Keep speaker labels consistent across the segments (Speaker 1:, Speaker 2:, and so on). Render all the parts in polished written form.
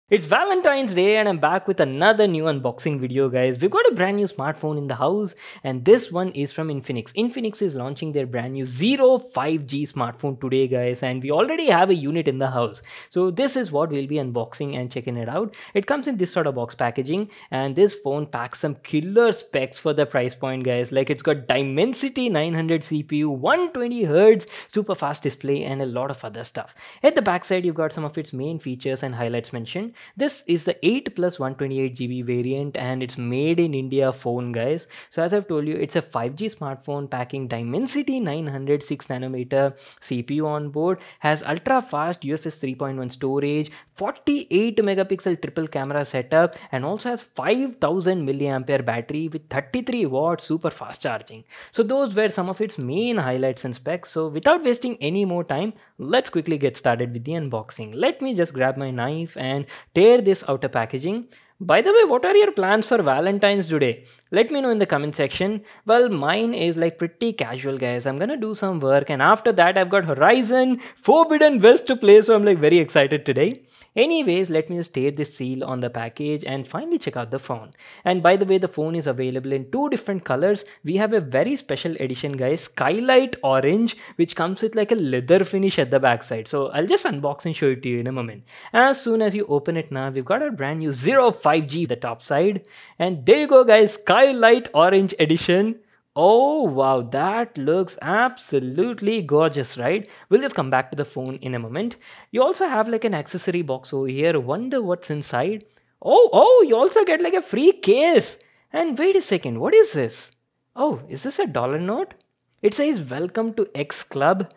Speaker 1: It's Valentine's Day and I'm back with another new unboxing video, guys. We've got a brand new smartphone in the house and this one is from Infinix. Infinix is launching their brand new 5G smartphone today, guys, and we already have a unit in the house. So this is what we'll be unboxing and checking it out. It comes in this sort of box packaging and this phone packs some killer specs for the price point, guys. Like it's got Dimensity 900 CPU, 120Hz, super fast display and a lot of other stuff. At the backside, you've got some of its main features and highlights mentioned. This is the 8 plus 128GB variant and it's made in India phone, guys. So as I've told you, it's a 5G smartphone packing Dimensity 900 6nm CPU on board, has ultra fast UFS 3.1 storage, 48 megapixel triple camera setup and also has 5000 milliampere battery with 33 watt super fast charging. So those were some of its main highlights and specs. So without wasting any more time, let's quickly get started with the unboxing. Let me just grab my knife and tear this outer packaging. By the way, what are your plans for Valentine's today? Let me know in the comment section. Well, mine is like pretty casual, guys. I'm gonna do some work and after that I've got Horizon Forbidden West to play, so I'm like very excited today. Anyways, let me just tear this seal on the package and finally check out the phone. And by the way, the phone is available in two different colors. We have a very special edition, guys, Skylight Orange, which comes with like a leather finish at the backside. So I'll just unbox and show it to you in a moment. As soon as you open it now, we've got our brand new 5G the top side. And there you go, guys, Skylight Orange edition. Oh wow, that looks absolutely gorgeous, right? We'll just come back to the phone in a moment. You also have like an accessory box over here. Wonder what's inside. Oh, you also get like a free case. And wait a second, what is this? Oh, is this a dollar note? It says welcome to X Club.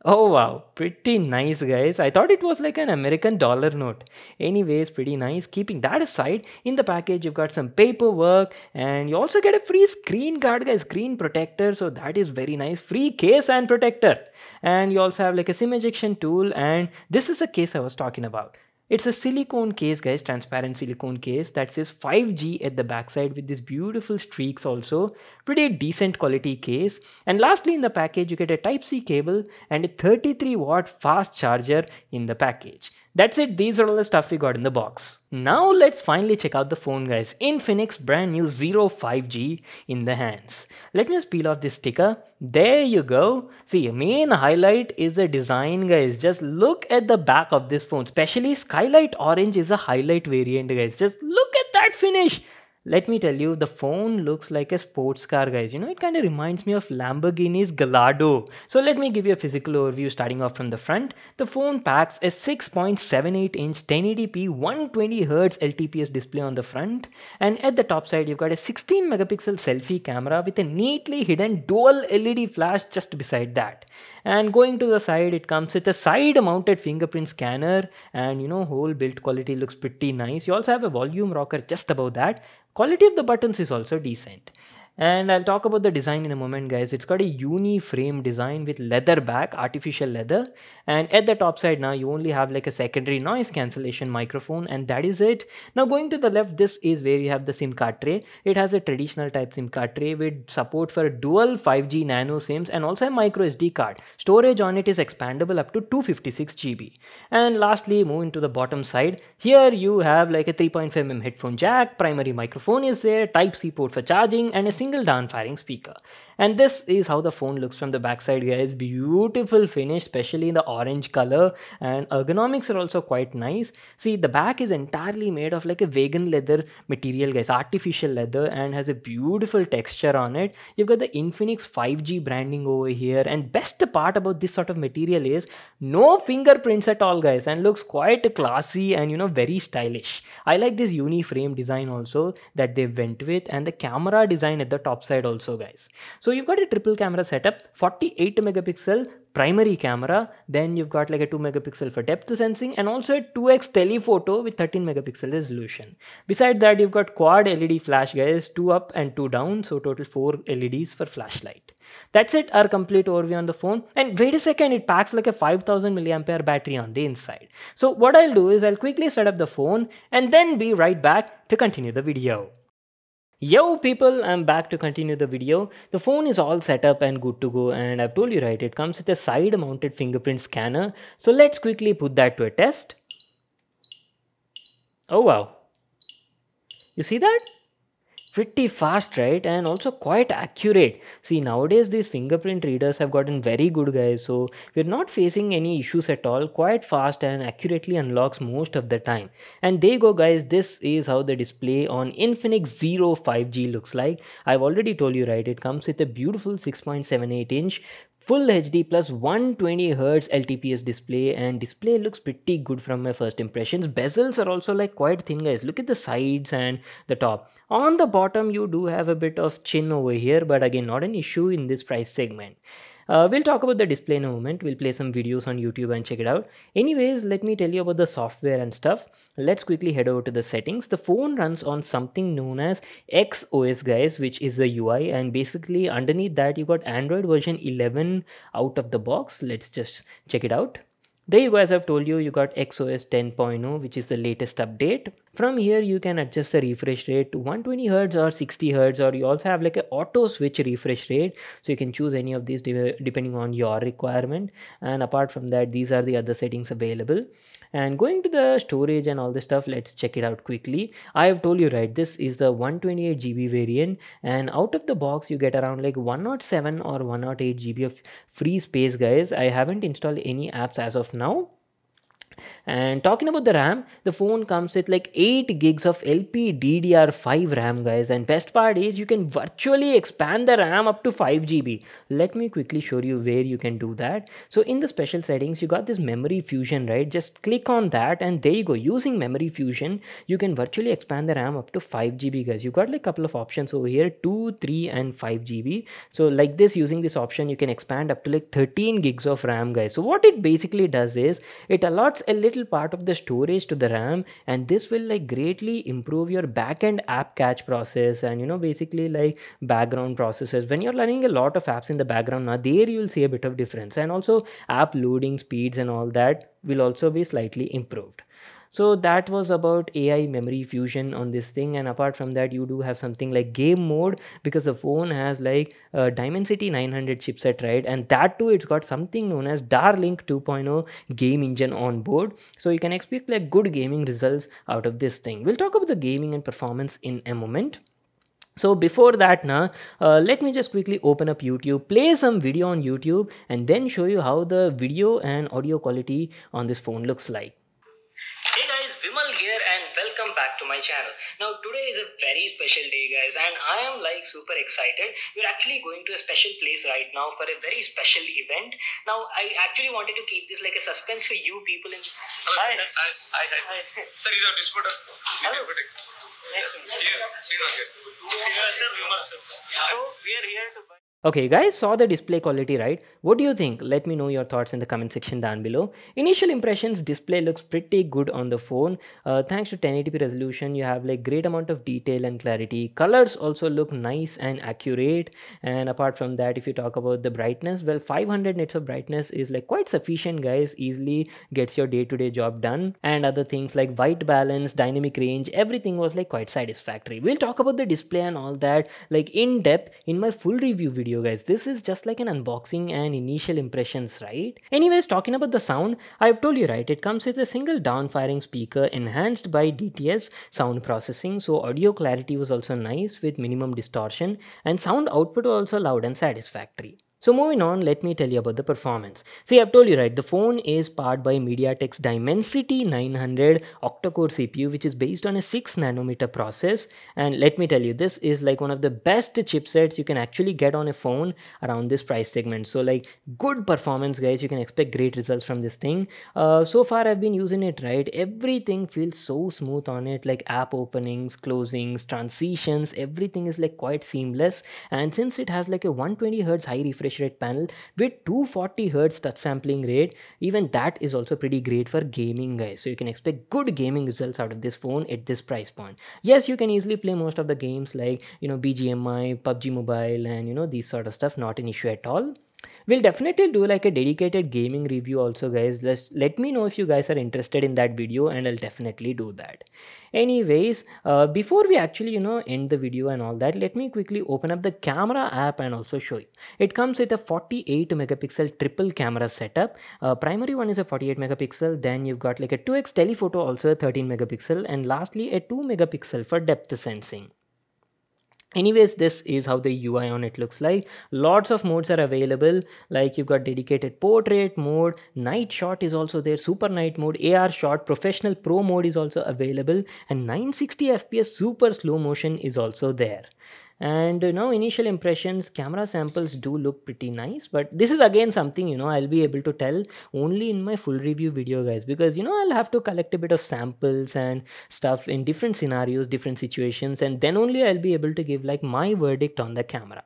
Speaker 1: Oh wow, pretty nice, guys. I thought it was like an American dollar note. Anyways, pretty nice. Keeping that aside, in the package you've got some paperwork and you also get a free screen guard, guys, screen protector. So that is very nice. Free case and protector. And you also have like a SIM ejection tool, and this is the case I was talking about. It's a silicone case, guys, transparent silicone case that says 5G at the backside with these beautiful streaks also. Pretty decent quality case. And lastly, in the package, you get a Type-C cable and a 33 watt fast charger in the package. That's it. These are all the stuff we got in the box. Now let's finally check out the phone, guys. Infinix brand new 5G in the hands. Let me just peel off this sticker. There you go. See, main highlight is the design, guys. Just look at the back of this phone. Especially Skylight Orange is a highlight variant, guys. Just look at that finish. Let me tell you, the phone looks like a sports car, guys. You know, it kind of reminds me of Lamborghini's Gallardo. So let me give you a physical overview starting off from the front. The phone packs a 6.78-inch 1080p 120Hz LTPS display on the front. And at the top side, you've got a 16 megapixel selfie camera with a neatly hidden dual LED flash just beside that. And going to the side, it comes with a side mounted fingerprint scanner, and you know, whole build quality looks pretty nice. You also have a volume rocker just above that. Quality of the buttons is also decent. And I'll talk about the design in a moment, guys. It's got a uni-frame design with leather back, artificial leather. And at the top side now, you only have like a secondary noise cancellation microphone, and that is it. Now going to the left, this is where you have the SIM card tray. It has a traditional type SIM card tray with support for dual 5G nano SIMs and also a micro SD card. Storage on it is expandable up to 256GB. And lastly, moving to the bottom side, here you have like a 3.5mm headphone jack, primary microphone is there, Type-C port for charging, and a single down-firing speaker. And this is how the phone looks from the backside, guys. Beautiful finish, especially in the orange color, and ergonomics are also quite nice. See, the back is entirely made of like a vegan leather material, guys, artificial leather, and has a beautiful texture on it. You've got the Infinix 5G branding over here, and best part about this sort of material is no fingerprints at all, guys, and looks quite classy and, you know, very stylish. I like this uni-frame design also that they went with, and the camera design at the top side also, guys. So you've got a triple camera setup, 48 megapixel primary camera, then you've got like a 2 megapixel for depth sensing and also a 2x telephoto with 13 megapixel resolution. Beside that, you've got quad LED flash, guys, 2 up and 2 down, so total 4 LEDs for flashlight. That's it, our complete overview on the phone. And wait a second, it packs like a 5000 milliampere battery on the inside. So what I'll do is I'll quickly set up the phone and then be right back to continue the video. Yo people, I'm back to continue the video. The phone is all set up and good to go, and I've told you right, it comes with a side mounted fingerprint scanner. So let's quickly put that to a test. Oh wow, you see that? Pretty fast, right? And also quite accurate. See, nowadays these fingerprint readers have gotten very good, guys, so we're not facing any issues at all. Quite fast and accurately unlocks most of the time. And there you go, guys, this is how the display on Infinix Zero 5G looks like. I've already told you, right? It comes with a beautiful 6.78-inch full HD plus 120 Hz LTPS display, and display looks pretty good from my first impressions. Bezels are also like quite thin, guys. Look at the sides and the top. On the bottom you do have a bit of chin over here, but again not an issue in this price segment. We'll talk about the display in a moment. We'll play some videos on YouTube and check it out. Anyways, let me tell you about the software and stuff. Let's quickly head over to the settings. The phone runs on something known as XOS, guys, which is the UI, and basically underneath that you got Android version 11 out of the box. Let's just check it out. There you go, as I've told you, you got XOS 10.0, which is the latest update. From here, you can adjust the refresh rate to 120 Hz or 60 Hz, or you also have like a auto switch refresh rate. So you can choose any of these depending on your requirement. And apart from that, these are the other settings available. And going to the storage and all this stuff, let's check it out quickly. I have told you, right, this is the 128 GB variant, and out of the box you get around like 107 or 108 GB of free space, guys. I haven't installed any apps as of now. And talking about the RAM, the phone comes with like 8 gigs of LPDDR5 RAM, guys. And best part is you can virtually expand the RAM up to 5 GB. Let me quickly show you where you can do that. So in the special settings, you got this memory fusion, right? Just click on that and there you go. Using memory fusion, you can virtually expand the RAM up to 5 GB, guys. You got like a couple of options over here, 2, 3 and 5 GB. So like this, using this option, you can expand up to like 13 gigs of RAM, guys. So what it basically does is it allots a little part of the storage to the RAM, and this will like greatly improve your backend app catch process and basically like background processes. When you're running a lot of apps in the background, now there you will see a bit of difference, and also app loading speeds and all that will also be slightly improved. So that was about AI memory fusion on this thing. And apart from that, you do have something like game mode, because the phone has like a Dimensity 900 chipset, right? And that too, it's got something known as Darlink 2.0 game engine on board. So you can expect like good gaming results out of this thing. We'll talk about the gaming and performance in a moment. So before that now, let me just quickly open up YouTube, play some video on YouTube, and then show you how the video and audio quality on this phone looks like. Hey guys, Vimal here and welcome back to my channel. Now today is a very special day, guys, and I am like super excited. We're actually going to a special place right now for a very special event. Now I actually wanted to keep this like a suspense for you people in... Hi. Sir, he's our distributor. Hello. Nice to meet you. Sir, Vimal sir. So we are here to buy... Okay guys, saw the display quality, right? What do you think? Let me know your thoughts in the comment section down below. Initial impressions, display looks pretty good on the phone. Thanks to 1080p resolution, you have like great amount of detail and clarity. Colors also look nice and accurate. And apart from that, if you talk about the brightness, well, 500 nits of brightness is like quite sufficient, guys. Easily gets your day-to-day job done. And other things like white balance, dynamic range, everything was like quite satisfactory. We'll talk about the display and all that like in depth in my full review video, guys. This is just like an unboxing and initial impressions, right? Anyways, talking about the sound, I've told you, right, it comes with a single down-firing speaker enhanced by DTS sound processing, so audio clarity was also nice with minimum distortion, and sound output also loud and satisfactory. So moving on, let me tell you about the performance. See, I've told you, right, the phone is powered by MediaTek's Dimensity 900 octa-core CPU, which is based on a 6 nanometer process. And let me tell you, this is like one of the best chipsets you can actually get on a phone around this price segment. So like good performance, guys. You can expect great results from this thing. So far, I've been using it, right? Everything feels so smooth on it, like app openings, closings, transitions, everything is like quite seamless. And since it has like a 120 Hz high refresh rate panel with 240 Hz touch sampling rate, even that is also pretty great for gaming, guys. So you can expect good gaming results out of this phone at this price point. Yes, you can easily play most of the games like BGMI, PUBG Mobile, and these sort of stuff, not an issue at all. We'll definitely do like a dedicated gaming review also, guys. Let me know if you guys are interested in that video, and I'll definitely do that. Anyways, before we actually end the video and all that, let me quickly open up the camera app and also show you. It comes with a 48 megapixel triple camera setup. Primary one is a 48 megapixel, then you've got like a 2x telephoto, also a 13 megapixel, and lastly a 2 megapixel for depth sensing. Anyways, this is how the UI on it looks like. Lots of modes are available, like you've got dedicated portrait mode, night shot is also there, super night mode, AR shot, professional pro mode is also available, and 960 fps super slow motion is also there. And now initial impressions, camera samples do look pretty nice, but this is again something I'll be able to tell only in my full review video, guys, because I'll have to collect a bit of samples and stuff in different scenarios, different situations, and then only I'll be able to give like my verdict on the camera.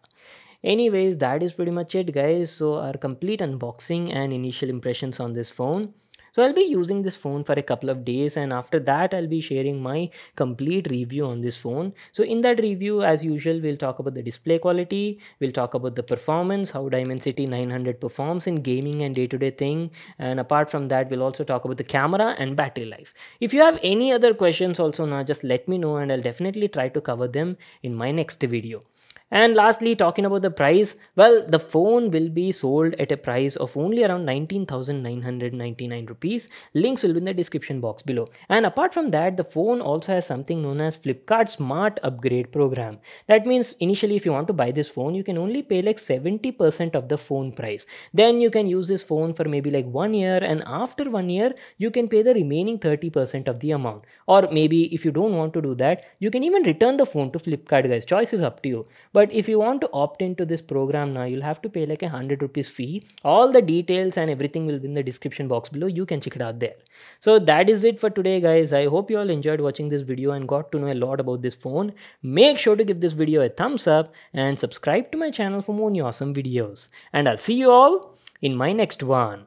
Speaker 1: Anyways, that is pretty much it, guys. So our complete unboxing and initial impressions on this phone. So I'll be using this phone for a couple of days, and after that I'll be sharing my complete review on this phone. So in that review, as usual, we'll talk about the display quality, we'll talk about the performance, how Dimensity 900 performs in gaming and day-to-day thing, and apart from that, we'll also talk about the camera and battery life. If you have any other questions also now, just let me know and I'll definitely try to cover them in my next video. And lastly, talking about the price, well, the phone will be sold at a price of only around 19,999 rupees. Links will be in the description box below. And apart from that, the phone also has something known as Flipkart Smart Upgrade Program. That means initially, if you want to buy this phone, you can only pay like 70% of the phone price. Then you can use this phone for maybe like 1 year, and after 1 year, you can pay the remaining 30% of the amount. Or maybe if you don't want to do that, you can even return the phone to Flipkart, guys. Choice is up to you. But if you want to opt into this program now, you'll have to pay like a 100 rupees fee. All the details and everything will be in the description box below. You can check it out there. So that is it for today, guys. I hope you all enjoyed watching this video and got to know a lot about this phone. Make sure to give this video a thumbs up and subscribe to my channel for more new awesome videos. And I'll see you all in my next one.